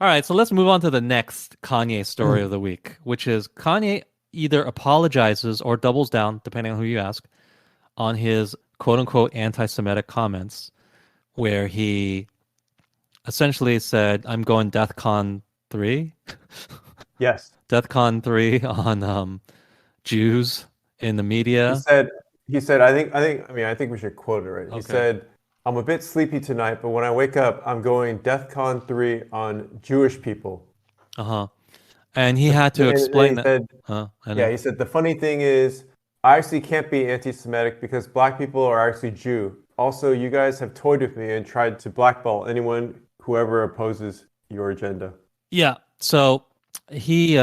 All right, so let's move on to the next Kanye story of the week, which is Kanye either apologizes or doubles down, depending on who you ask, on his quote unquote anti Semitic comments, where he essentially said, I'm going DEFCON 3, Yes. DEFCON 3 on Jews in the He media. said, I think we should quote it right. He Okay. said, I'm a bit sleepy tonight, but when I wake up, I'm going DEFCON 3 on Jewish people. Uh huh. And he had to And then explain he that. said, And yeah, then, he said, the funny thing is, I actually can't be anti-Semitic because black people are actually Jew. Also, you guys have toyed with me and tried to blackball anyone, whoever opposes your agenda. yeah. So he,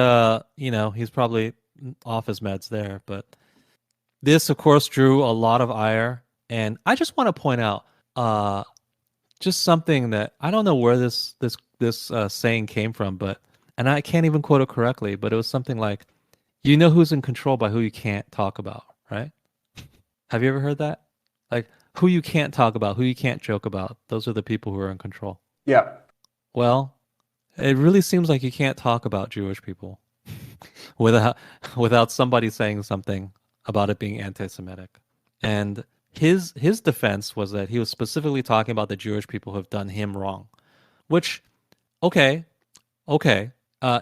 he's probably off his meds there, but this, of course, drew a lot of ire. And I just want to point out, uh, just something that I don't know where this saying came from, but and I can't even quote it correctly, but it was something like, "You know who's in control by who you can't talk about," right? Have you ever heard that? Like who you can't talk about, who you can't joke about. Those are the people who are in control. Yeah. Well, it really seems like you can't talk about Jewish people without without somebody saying something about it being anti-Semitic. And his defense was that he was specifically talking about the Jewish people who have done him wrong, which okay, okay.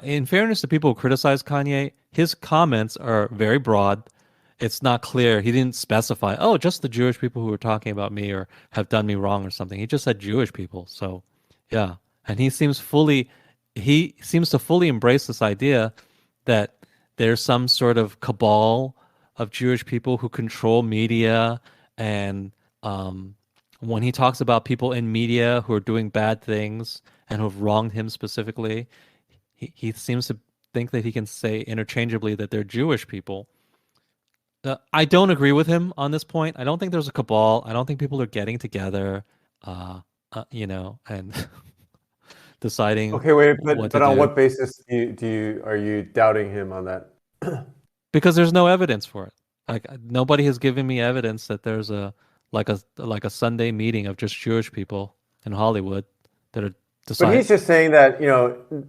In fairness to people who criticize Kanye, his comments are very broad. It's not clear. He didn't specify, oh, just the Jewish people who are talking about me or have done me wrong or something. He just said Jewish people. So, yeah. And he seems to fully embrace this idea that there's some sort of cabal of Jewish people who control media. And when he talks about people in media who are doing bad things and who have wronged him specifically, he seems to think that he can say interchangeably that they're Jewish people. I don't agree with him on this point. I don't think there's a cabal. I don't think people are getting together, uh, and deciding Okay, wait, what to but on do what basis are you doubting him on that? because there's no evidence for it. Like nobody has given me evidence that there's a Sunday meeting of just Jewish people in Hollywood that are But decide. he's just saying that,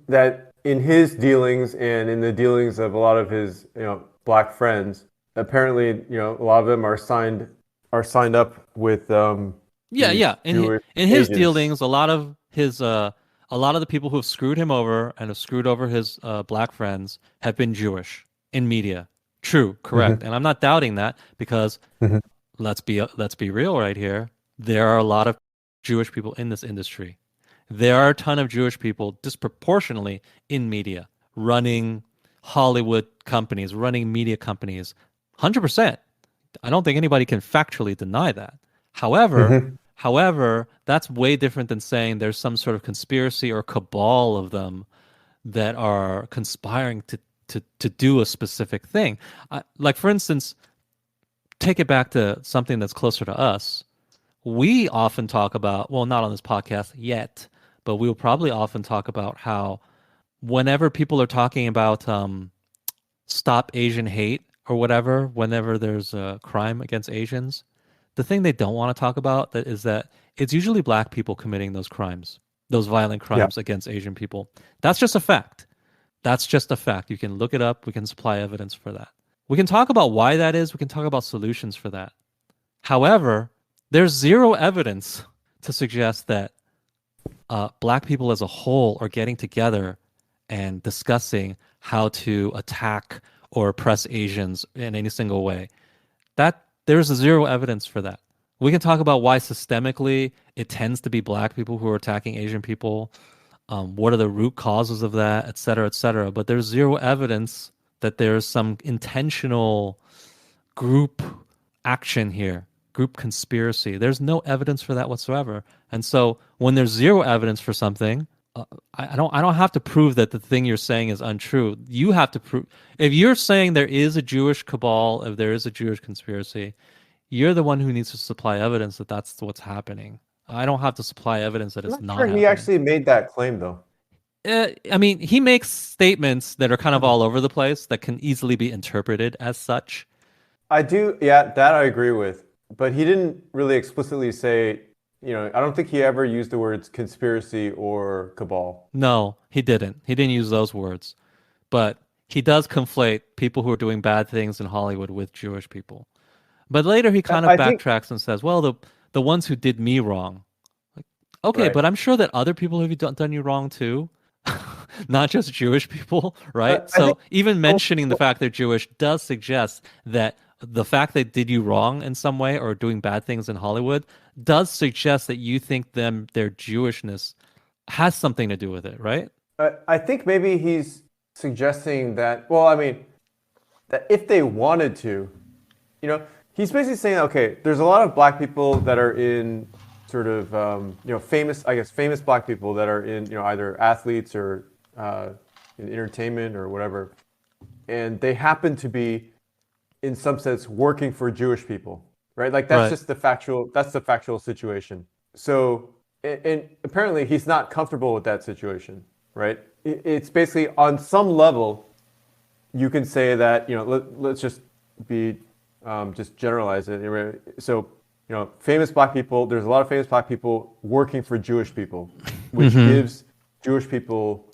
that in his dealings and in the dealings of a lot of his, black friends, apparently, a lot of them are signed up with Yeah, these yeah. Jewish In his agents. dealings, a lot of the people who have screwed him over and have screwed over his black friends have been Jewish in media. True, correct. Hmm. And I'm not doubting that because Hmm. let's be real right here. There are a lot of Jewish people in this industry. There are a ton of Jewish people disproportionately in media, running Hollywood companies, running media companies. 100%. I don't think anybody can factually deny that. However, Hmm. that's way different than saying there's some sort of conspiracy or cabal of them that are conspiring to do a specific thing. Like for instance, take it back to something that's closer to us. We often talk about, well, not on this podcast yet, but we will probably often talk about how whenever people are talking about stop Asian hate or whatever, whenever there's a crime against Asians, the thing they don't want to talk about that is that it's usually black people committing those crimes, those violent Yeah. crimes against Asian people. That's just a fact. That's just a fact. You can look it up. We can supply evidence for that. We can talk about why that is. We can talk about solutions for that. However, there's zero evidence to suggest that black people as a whole are getting together and discussing how to attack or oppress Asians in any single way. That there's zero evidence for that. We can talk about why systemically it tends to be black people who are attacking Asian people. What are the root causes of that, et cetera, et cetera. But there's zero evidence that there's some intentional group action here, group conspiracy. There's no evidence for that whatsoever. And so when there's zero evidence for something, I don't have to prove that the thing you're saying is untrue. You have to prove if you're saying there is a Jewish cabal, if there is a Jewish conspiracy, you're the one who needs to supply evidence that that's what's happening. I don't have to supply evidence that I'm it's not not sure he happening. actually made that claim, though. I mean, he makes statements that are kind of all over the place that can easily be interpreted as such. I do, yeah, that I agree with. But he didn't really explicitly say, I don't think he ever used the words conspiracy or cabal. No, he didn't. He didn't use those words. But he does conflate people who are doing bad things in Hollywood with Jewish people. But later he kind of I think, backtracks and says, "Well, the ones who did me wrong." Like, okay, right. but I'm sure that other people have done you wrong too, not just Jewish people, right? I think, So even well, mentioning the fact they're Jewish does suggest that the fact they did you wrong in some way or doing bad things in Hollywood does suggest that you think their Jewishness has something to do with it, right? I think maybe he's suggesting that, well, I mean, that if they wanted to, you know, he's basically saying, okay, there's a lot of black people that are in sort of, famous, I guess, famous black people that are in, either athletes or in entertainment or whatever. And they happen to be, in some sense, working for Jewish people, right? Like Right. that's the factual situation. So, and apparently he's not comfortable with that situation, right? It's basically on some level, you can say that, let's just be, just generalize it. So, famous black people, there's a lot of famous black people working for Jewish people, which Hmm. gives Jewish people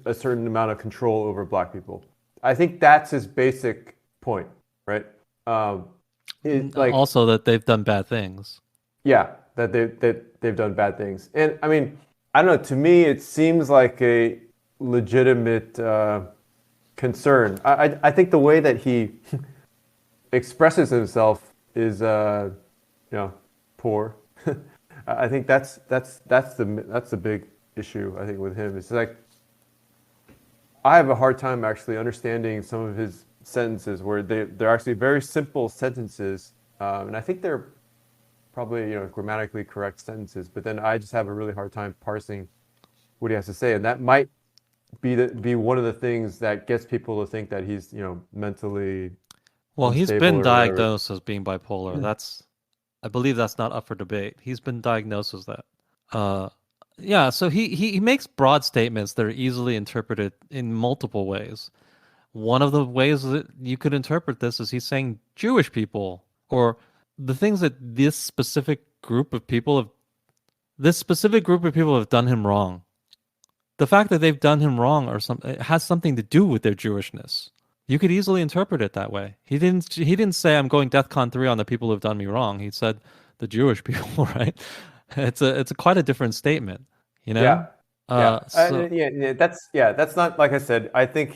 a certain amount of control over black people. I think that's his basic point, right? Um, like, Also that they've done bad things. yeah, that they've done bad things, and I mean, I don't know. To me, it seems like a legitimate concern. I think the way that he expresses himself is, poor. I think that's the big issue. I think with him, it's like I have a hard time actually understanding some of his sentences where they're actually very simple sentences, and I think they're probably grammatically correct sentences. But then I just have a really hard time parsing what he has to say, and that might be one of the things that gets people to think that he's mentally Well, he's unstable been or whatever. diagnosed as being bipolar. I believe that's not up for debate. He's been diagnosed as that. Uh, yeah, so he makes broad statements that are easily interpreted in multiple ways. One of the ways that you could interpret this is he's saying Jewish people or the things that this specific group of people have done him wrong. The fact that they've done him wrong or something it has something to do with their Jewishness. You could easily interpret it that way. He didn't say I'm going DEFCON 3 on the people who've done me wrong. He said the Jewish people, right? It's a quite a different statement, you know? Yeah, yeah, So That's not like I said. I think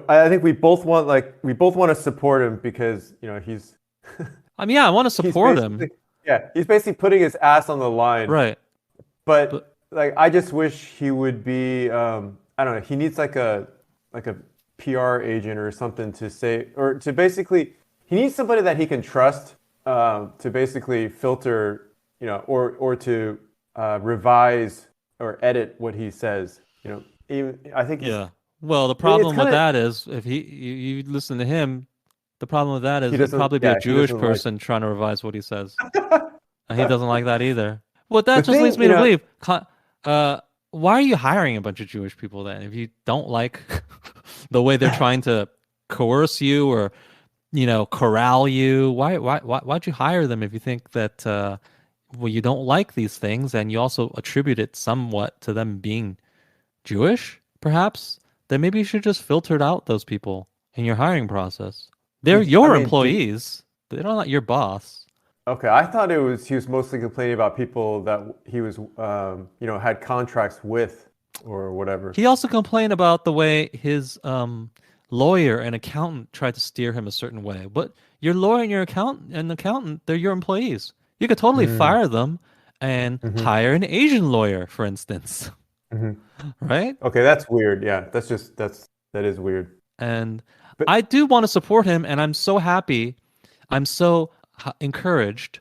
I think we both want to support him because I mean, yeah, I want to he's support him, basically he's basically putting his ass on the line. right? But But like, I just wish he would be. I don't know. He needs like a PR agent or something to say, or to basically, he needs somebody that he can trust to basically filter, or to revise or edit what he says. I think yeah. Well, the it's problem with kind of that is if you listen to him, the problem with that he is it'd doesn't. probably be a Yeah, he Jewish doesn't like. person trying to revise what he says. And he doesn't like that either. Well, The that just leads thing, me to believe, why are you hiring a bunch of Jewish people then? If you don't like the way they're trying to coerce you or, corral you, why'd you hire them if you think that, well, you don't like these things and you also attribute it somewhat to them being Jewish, perhaps? Then maybe you should just filter out those people in your hiring process. They're I your mean, employees. They're not your boss. okay, I thought he was mostly complaining about people that he was, had contracts with or whatever. He also complained about the way his lawyer and accountant tried to steer him a certain way. But your lawyer and your accountant, they're your employees. You could totally Mm, fire them and hmm hire an Asian lawyer, for instance, hmm right? Okay, that's weird. Yeah, that is weird. And But I do want to support him, and I'm so happy. I'm so encouraged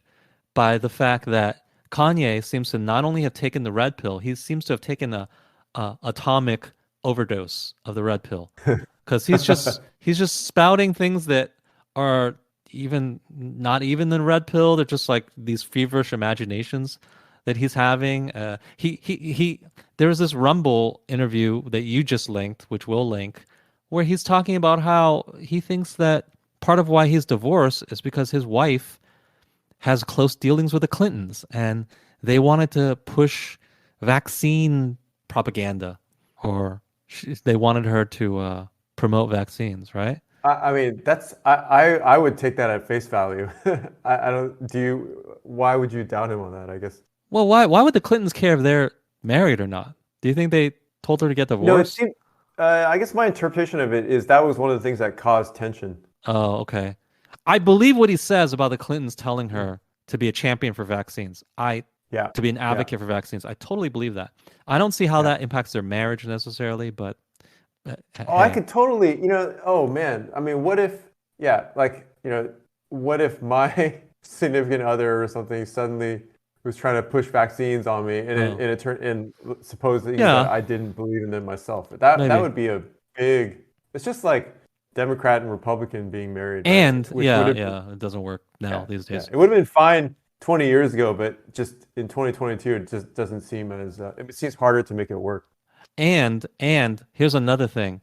by the fact that Kanye seems to not only have taken the red pill, he seems to have taken a atomic overdose of the red pill, because he's just spouting things that are even not even the red pill. They're just like these feverish imaginations that he's having. He there was this Rumble interview that you just linked, which we'll link, where he's talking about how he thinks that part of why he's divorced is because his wife has close dealings with the Clintons, and they wanted to push vaccine propaganda, or they wanted her to promote vaccines, right? I mean, I would take that at face value. I don't, do you, why would you doubt him on that, I guess? Well, why would the Clintons care if they're married or not? Do you think they told her to get No, it divorced? seemed, I guess my interpretation of it is that was one of the things that caused tension. Oh, okay. I believe what he says about the Clintons telling her to be a champion for vaccines. Yeah, To be an yeah, advocate for vaccines. I totally believe that. I don't see how yeah. that impacts their marriage necessarily, but Oh, I hey, could totally, oh man. I mean, what if, yeah, like, what if my significant other or something suddenly was trying to push vaccines on me and oh, it turned and supposing that yeah, I didn't believe in them myself. That maybe. would be a big, it's just like Democrat and Republican being married, right? And Which would yeah, have, yeah, it doesn't work now yeah, these yeah. days. It would have been fine 20 years ago, but just in 2022, it just doesn't seem as, it seems harder to make it work. And here's another thing.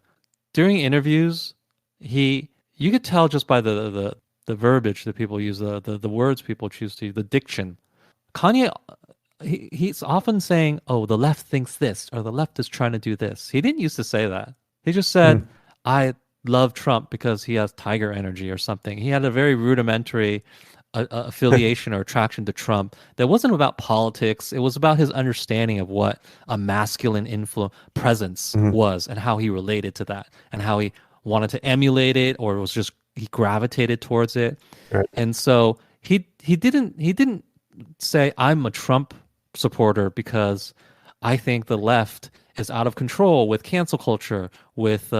During interviews, you could tell just by the verbiage that people use, the words people choose to use, the diction. Kanye, he's often saying, "Oh, the left thinks this," or "The left is trying to do this." He didn't used to say that. He just said, Mhm. "I love Trump because he has tiger energy," or something. He had a very rudimentary affiliation or attraction to Trump that wasn't about politics. It was about his understanding of what a masculine influence presence Mhm. was and how he related to that and how he wanted to emulate it, or it was just he gravitated towards it. Right. And so he didn't say I'm a Trump supporter because I think the left is out of control with cancel culture, with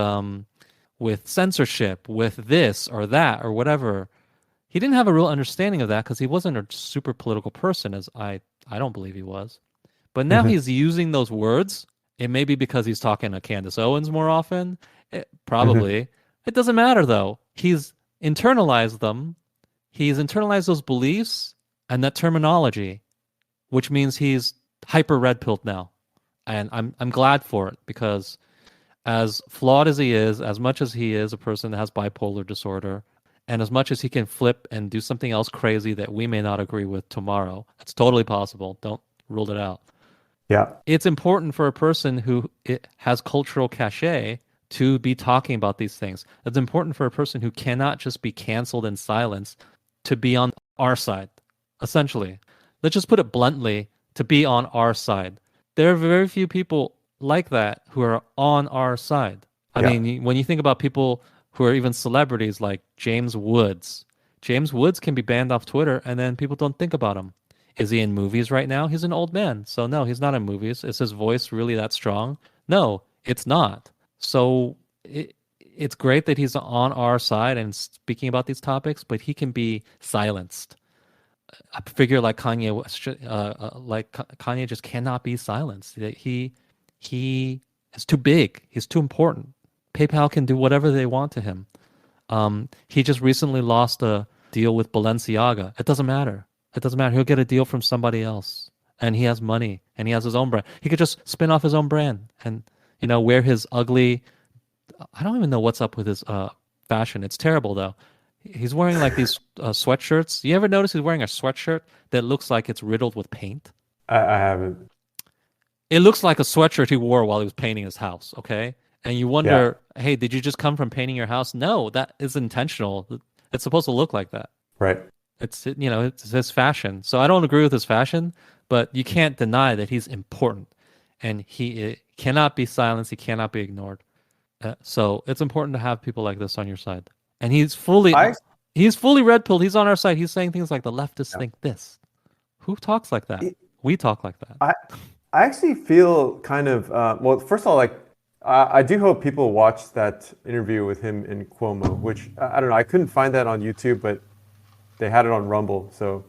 censorship, with this or that or whatever. He didn't have a real understanding of that because he wasn't a super political person, as I don't believe he was. But now Mhm. he's using those words. It may be because he's talking to Candace Owens more often. Mhm. Probably. It doesn't matter though. He's internalized them. He's internalized those beliefs and that terminology, which means he's hyper red pilled now. And I'm glad for it because as flawed as he is, as much as he is a person that has bipolar disorder, and as much as he can flip and do something else crazy that we may not agree with tomorrow, it's totally possible. Don't rule it out. Yeah. It's important for a person who has cultural cachet to be talking about these things. It's important for a person who cannot just be canceled and silenced to be on our side, essentially. Let's just put it bluntly, to be on our side. There are very few people like that who are on our side. I Yeah. mean, when you think about people who are even celebrities like James Woods can be banned off Twitter and then people don't think about him. Is he in movies right now? He's an old man. So no, he's not in movies. Is his voice really that strong? No, it's not. So it's great that he's on our side and speaking about these topics, but he can be silenced. A figure like Kanye, Kanye just cannot be silenced. He is too big. He's too important. PayPal can do whatever they want to him. He just recently lost a deal with Balenciaga. It doesn't matter. It doesn't matter. He'll get a deal from somebody else, and he has money, and he has his own brand. He could just spin off his own brand and wear his ugly. I don't even know what's up with his fashion. It's terrible though. He's wearing like these sweatshirts. You ever notice he's wearing a sweatshirt that looks like it's riddled with paint? I haven't. It looks like a sweatshirt he wore while he was painting his house, okay? And you Yeah. wonder, hey, did you just come from painting your house? No, that is intentional. It's supposed to look like that. Right. It's his fashion. So I don't agree with his fashion, but you can't deny that he's important and he cannot be silenced. He cannot be ignored. So it's important to have people like this on your side. And I he's fully red pilled. He's on our side. He's saying things like the leftists yeah. think this. Who talks like that? We talk like that. I I actually feel kind of well. First of all, like I do hope people watch that interview with him and Cuomo, which I don't know. I couldn't find that on YouTube, but they had it on Rumble, so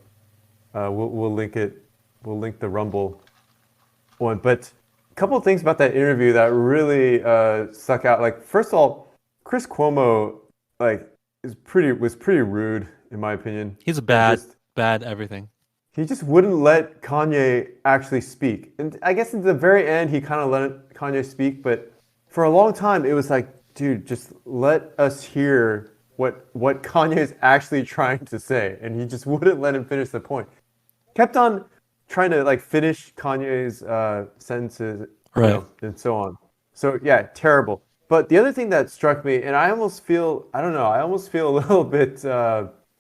we'll link it. We'll link the Rumble one. But a couple of things about that interview that really stuck out. Like first of all, Chris Cuomo like was pretty rude in my opinion. He's a He bad, just bad everything. he just wouldn't let Kanye actually speak. And I guess at the very end, he kind of let Kanye speak. But for a long time, it was like, dude, just let us hear what Kanye is actually trying to say. And he just wouldn't let him finish the point. Kept on trying to like finish Kanye's sentences, Right. and so on. So yeah, terrible. But the other thing that struck me, and I almost feel, I don't know, I almost feel a little bit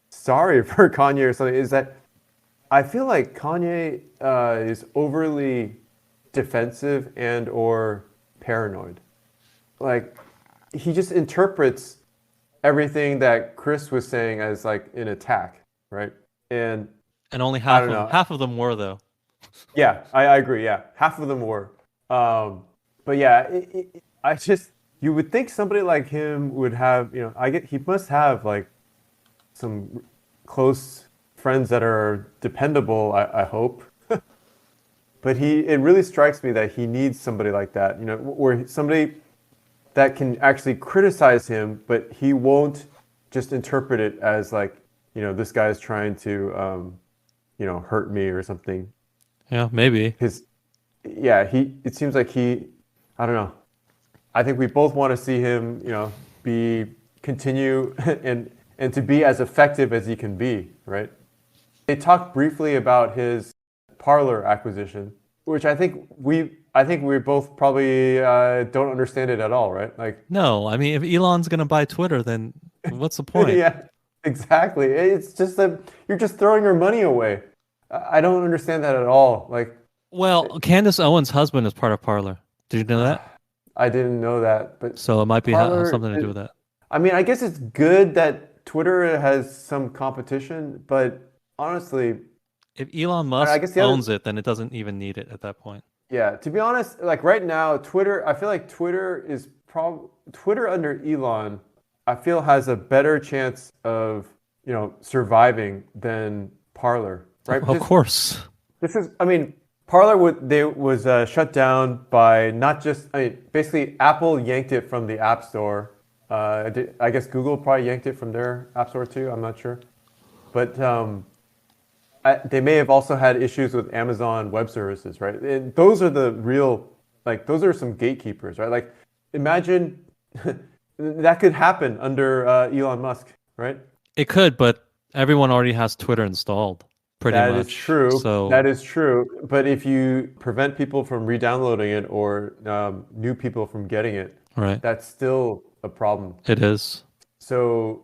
sorry for Kanye or something, is that I feel like Kanye is overly defensive and or paranoid. Like he just interprets everything that Chris was saying as like an attack, right? And And only I don't know. half of them were though. Yeah, I agree. Yeah, half of them were. But yeah, I just you would think somebody like him would have, he must have like some close friends that are dependable. I hope. But it really strikes me that he needs somebody like that, where somebody that can actually criticize him, but he won't just interpret it as like, this guy's trying to, hurt me or something. Yeah, maybe. Yeah, it seems like I don't know. I think we both want to see him, continue and to be as effective as he can be, right? They talked briefly about his Parler acquisition, which I think we both probably don't understand it at all, right? Like, No, I mean, if Elon's gonna buy Twitter, then what's the point? yeah, exactly. It's just that you're just throwing your money away. I don't understand that at all. Like, Well, Candace Owens' husband is part of Parler. Did you know that? I didn't know that, but So it might be Parler, something to do with that. I mean, I guess it's good that Twitter has some competition, but honestly, If Elon I Musk guess the other, owns it, then it doesn't even need it at that point. yeah, to be honest, like right now, I feel like Twitter under Elon, I feel has a better chance of, surviving than Parler, right? Of course. I mean, Parler was shut down by not just, basically Apple yanked it from the App Store. I guess Google probably yanked it from their App Store too. I'm not sure, but they may have also had issues with Amazon Web Services, right? And those are the real, like, those are some gatekeepers, right? Like, imagine that could happen under Elon Musk, right? It could, but everyone already has Twitter installed, pretty much. That is true. So That is true. But if you prevent people from re-downloading it or new people from getting it, right, that's still a problem. it is. So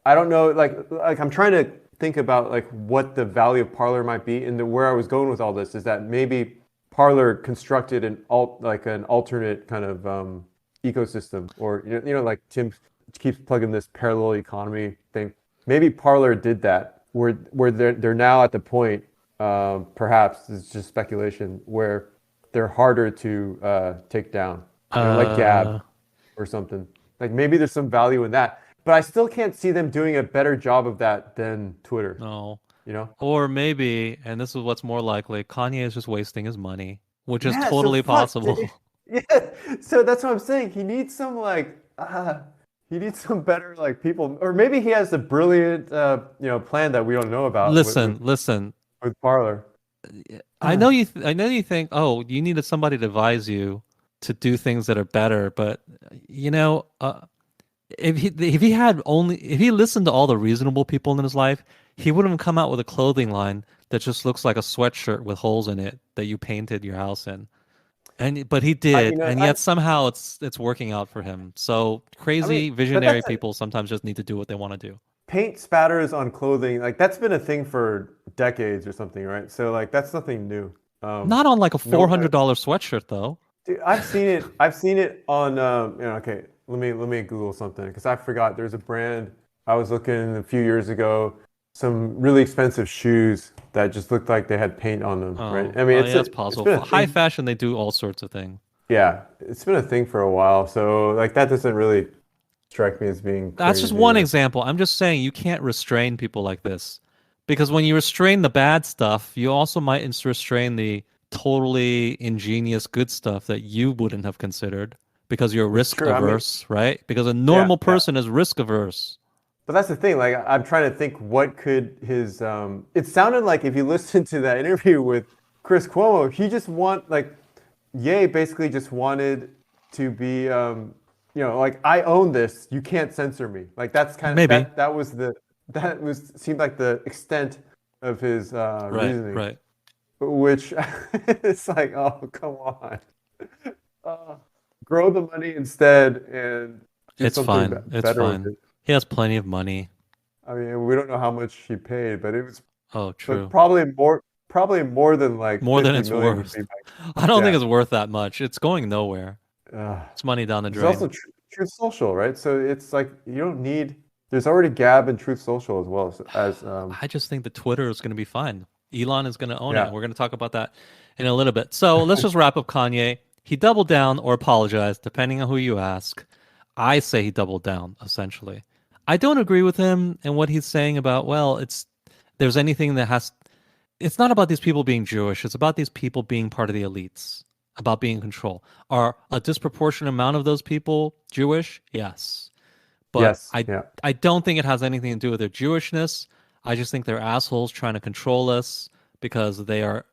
I don't know, like I'm trying to think about like what the value of Parler might be, and where I was going with all this is that maybe Parler constructed an alternate kind of ecosystem, or like Tim keeps plugging this parallel economy thing. Maybe Parler did that, where they're now at the point, perhaps it's just speculation, where they're harder to take down, like Gab or something. Like maybe there's some value in that. But I still can't see them doing a better job of that than Twitter. No. You know? Or maybe, and this is what's more likely, Kanye is just wasting his money, which is Yeah, totally possible. Yeah. So that's what I'm saying. He needs some he needs some better like people, or maybe he has a brilliant plan that we don't know about. Listen. With Parler. I know you think, oh, you needed somebody to advise you to do things that are better, but if he listened to all the reasonable people in his life, he wouldn't have come out with a clothing line that just looks like a sweatshirt with holes in it that you painted your house in. But he did, and yet somehow it's working out for him. So crazy visionary people sometimes just need to do what they want to do. Paint spatters on clothing, like that's been a thing for decades or something, right? So like that's nothing new. Not on like a $400 sweatshirt though. Dude, I've seen it on. Okay, let me Google something because I forgot. There's a brand I was looking a few years ago. Some really expensive shoes that just looked like they had paint on them. Right? I mean, it's possible. High fashion, they do all sorts of things. Yeah, it's been a thing for a while. So like that doesn't really strike me as being. That's just one example. I'm just saying you can't restrain people like this, because when you restrain the bad stuff, you also might restrain the totally ingenious good stuff that you wouldn't have considered because you're risk averse, right? Because a normal person is risk averse. But that's the thing. Like I'm trying to think, what could his? It sounded like if you listen to that interview with Chris Cuomo, he just Ye basically just wanted to be, like I own this. You can't censor me. Like that's kind of maybe seemed like the extent of his reasoning. Right. which it's like, oh, come on. Uh, grow the money instead and do It's something fine. It's better with fine. it. He has plenty of money. I mean, we don't know how much he paid, but it was, Oh, but true. probably more than like More than 50 it's million would worth. be like, I don't think yeah. it's worth that much. It's going nowhere. Uh, It's money down the there's also drain. Truth Social, right? So it's like you don't need. There's already Gab and Truth Social as well as. I just think that Twitter is going to be fine. Elon is going to own it, and Yeah. we're going to talk about that in a little bit. So let's just wrap up Kanye. He doubled down or apologized, depending on who you ask. I say he doubled down, essentially. I don't agree with him and what he's saying about, well, there's anything that has, it's not about these people being Jewish. It's about these people being part of the elites, about being in control. Are a disproportionate amount of those people Jewish? Yes. But Yes. I Yeah. I don't think it has anything to do with their Jewishness. I just think they're assholes trying to control us because they are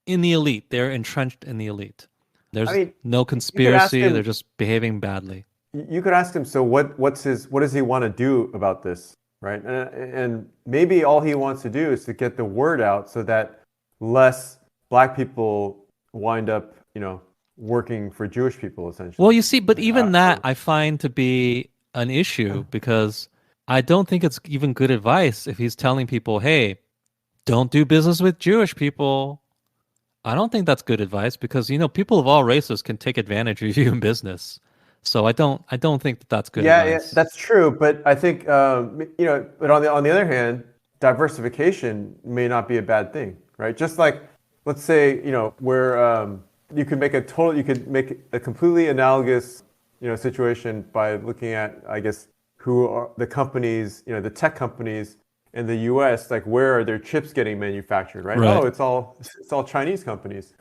in the elite. They're entrenched in the elite. I There's mean, no you could ask conspiracy. They're him. just behaving badly. You could ask him. So what does he want to do about this, right? And maybe all he wants to do is to get the word out so that less black people wind up, working for Jewish people Well, essentially. you see, but Like, I even don't that know. I find to be an issue because I don't think it's even good advice if he's telling people, "Hey, don't do business with Jewish people." I don't think that's good advice because people of all races can take advantage of you in business. So I don't think that that's good Yeah, yeah, advice. that's true. But I think but on the other hand, diversification may not be a bad thing, right? Just like let's say where you could make a completely analogous situation by looking at I guess who are the companies the tech companies in the U.S. like where are their chips getting manufactured, right? Right. Oh, it's all Chinese companies,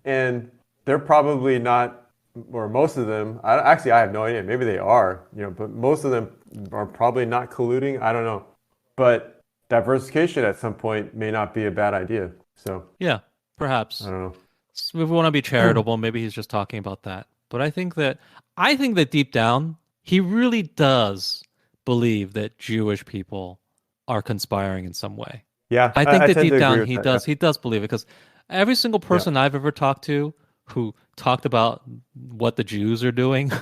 and they're probably not or most of them, I have no idea. Maybe they are, but most of them are probably not colluding. I don't know. But diversification at some point may not be a bad idea. So Yeah, I perhaps. don't If we want to be know. charitable, maybe he's just talking about that. But I think that deep down, he really does believe that Jewish people are conspiring in some way. Yeah, I think I that tend deep to agree down with he that. Yeah. does he does believe it because every single Yeah. person I've ever talked to who talked about what the Jews are doing,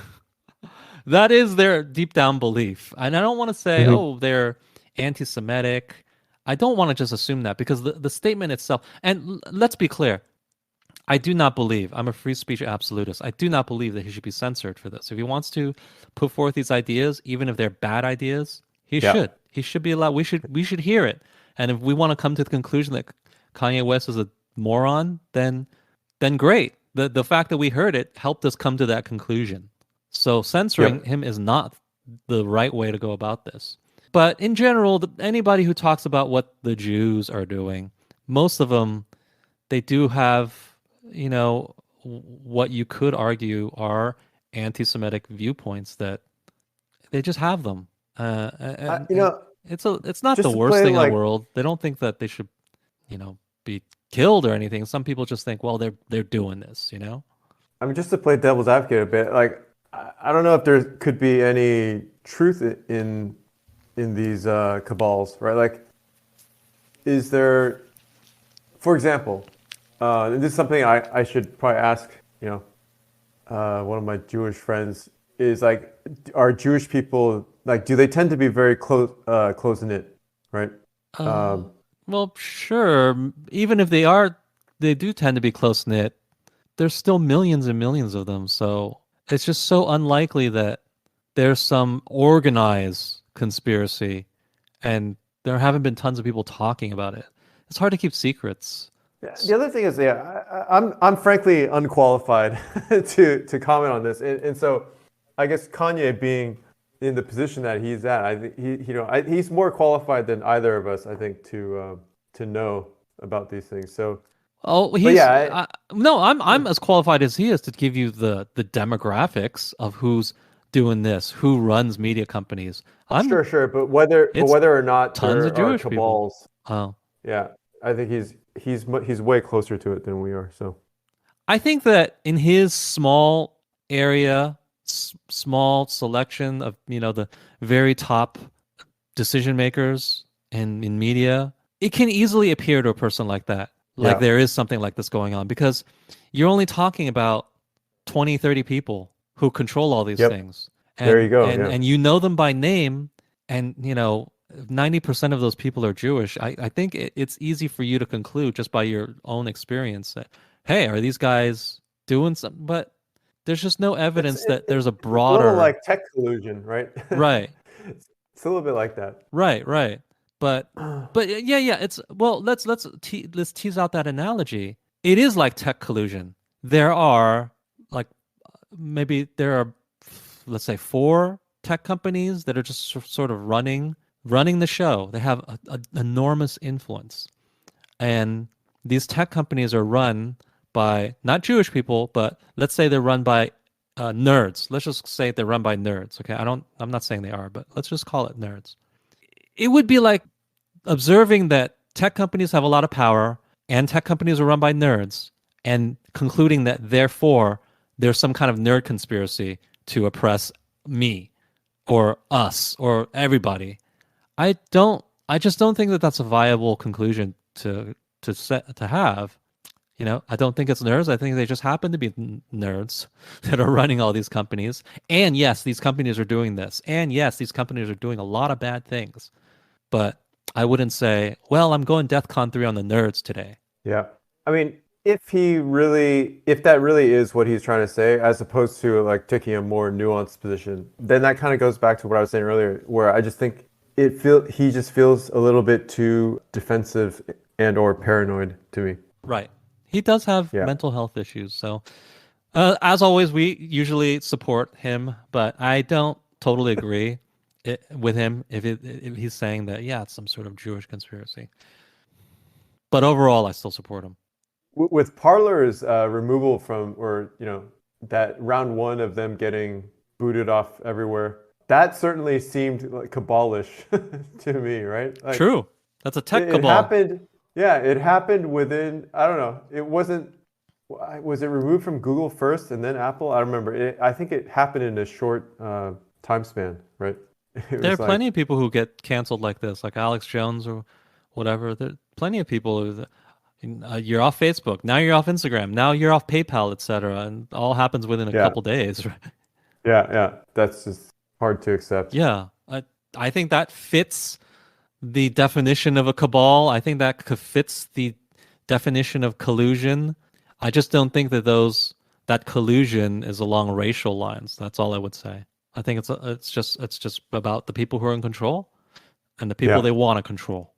that is their deep down belief. And I don't want to say, Hmm. oh, they're anti-Semitic. I don't want to just assume that because the statement itself, and let's be clear, I do not believe, I'm a free speech absolutist. I do not believe that he should be censored for this. If he wants to put forth these ideas, even if they're bad ideas, he Yeah. should. He should be allowed. We should hear it. And if we want to come to the conclusion that Kanye West is a moron, then great. The fact that we heard it helped us come to that conclusion. So censoring Yep. him is not the right way to go about this. But in general, anybody who talks about what the Jews are doing, most of them they do have, what you could argue are anti-Semitic viewpoints that they just have them. I, And it's not the just to worst play thing in the like world. They don't think that they should, be killed or anything. Some people just think, well, they're doing this. I mean, just to play devil's advocate a bit, like I don't know if there could be any truth in these cabals, right? Like, is there, for example, and this is something I should probably ask, one of my Jewish friends is like, are Jewish people like, do they tend to be very close knit, right? Uh, Um, well, sure. Even if they do tend to be close knit. There's still millions and millions of them. So it's just so unlikely that there's some organized conspiracy and there haven't been tons of people talking about it. It's hard to keep secrets. Yeah, the other thing is, yeah, I'm frankly unqualified to comment on this, and so I guess Kanye being in the position that he's at, I think he's more qualified than either of us, I think, to know about these things. So, Oh, but yeah, no, I'm as qualified as he is to give you the demographics of who's doing this, who runs media companies. I'm sure, but It's whether or not tons of there are Jewish people. cabals, Oh. yeah, I think he's way closer to it than we are. So, I think that in his small area, small selection of the very top decision makers in media, it can easily appear to a person like that like Yeah. there is something like this going on, because you're only talking about 20, 30 people who control all these Yep. things. There you And go. and Yeah. and you know them by name, and 90% of those people are Jewish. I think it's easy for you to conclude just by your own experience that, hey, are these guys doing something? But there's just no It's evidence it, that it, there's a it's a little broader. like tech collusion, right? Right. It's a little bit like that. Right, right. But yeah, yeah, it's well, let's tease out that analogy. It is like tech collusion. There are like maybe there are, let's say, four tech companies that are just sort of running the show. They have a enormous influence. And these tech companies are run by not Jewish people, but let's say they're run by nerds. Let's just say they're run by nerds. Okay, I'm not saying they are, but let's just call it nerds. It would be like observing that tech companies have a lot of power and tech companies are run by nerds, and concluding that therefore there's some kind of nerd conspiracy to oppress me or us or everybody. I just don't think that that's a viable conclusion to have. I don't think it's nerds. I think they just happen to be nerds that are running all these companies. And yes, these companies are doing this. And yes, these companies are doing a lot of bad things. But I wouldn't say, well, I'm going DEFCON 3 on the nerds today. Yeah. I mean, if that really is what he's trying to say, as opposed to like taking a more nuanced position, then that kind of goes back to what I was saying earlier, where I just think he just feels a little bit too defensive and or paranoid to me. Right. He does have Yeah. mental health issues. So, as always, we usually support him, but I don't totally agree with him if he's saying that, yeah, it's some sort of Jewish conspiracy. But overall, I still support him. With Parler's removal from, or that round one of them getting booted off everywhere, that certainly seemed like cabalish to me, right? Like True. That's a tech it cabal. happened. Yeah, it happened within. I don't know. It wasn't. Was it removed from Google first and then Apple? I don't remember. I think it happened in a short time span, right? It There are was like, plenty of people who get canceled like this, like Alex Jones or whatever. There are plenty of people who you're off Facebook, now you're off Instagram, now you're off PayPal, etc., and all happens within a yeah, couple days. Right? yeah. That's just hard to accept. Yeah, I think that fits the definition of a cabal. I think that fits the definition of collusion. I just don't think that collusion is along racial lines. That's all I would say. I think it's just about the people who are in control and the people Yeah. they want to control.